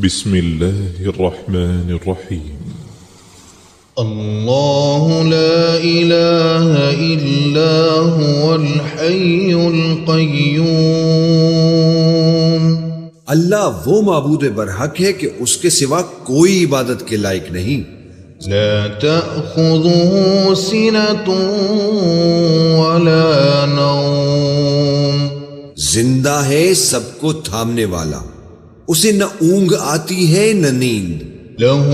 بسم الله الرحمن الرحيم. الله لا إله إلا هو الحي القيوم. اللہ وہ معبود برحق ہے کہ اس کے سوا کوئی عبادت کے لائق نہیں. لا تأخذه سنة ولا نوم. زندہ ہے سب کو تھامنے والا، اسے نہ اونگ آتی ہے نہ نیند. له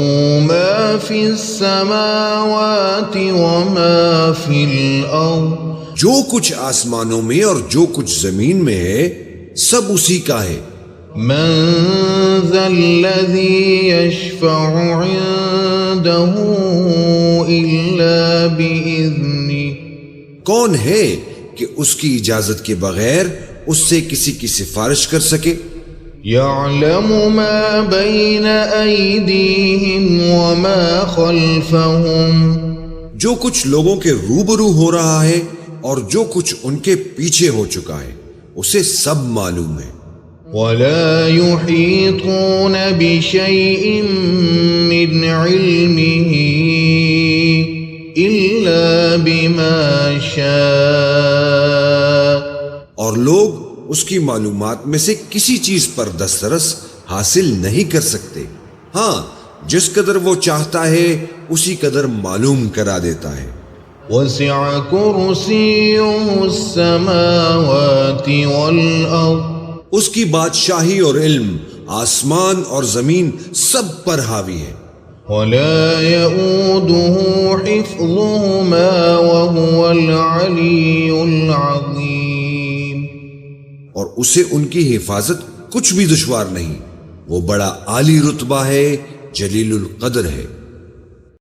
ما في السماوات وما في الأرض. جو کچھ آسمانوں میں اور جو کچھ زمین میں ہے سب اسی کا ہے. من ذا الذي يشفع عنده إلا بإذنه. کون ہے کہ اس کی اجازت کے بغیر اس سے کسی کی سفارش کر سکے؟ يعلم ما بين أيديهم وما خلفهم. جو کچھ لوگوں کے روبرو ہو رہا ہے اور جو کچھ ان کے پیچھے ہو چکا ہے اسے سب معلوم ہے. ولا يحيطون بشيء من علمه إلا بما شاء. اور لوگ اس کی معلومات میں سے کسی چیز پر دسترس حاصل نہیں کر سکتے. ہاں جس قدر وہ چاہتا ہے اسی قدر معلوم کرا دیتا ہے. وسع كرسيه السماوات والأرض. اس کی بادشاہی اور علم آسمان اور زمین سب پر حاوی ہے. ولا يؤوده حفظهما وهو العلي العظيم. اور اسے ان کی حفاظت کچھ بھی دشوار نہیں، وہ بڑا عالی رتبہ ہے، جلیل القدر ہے.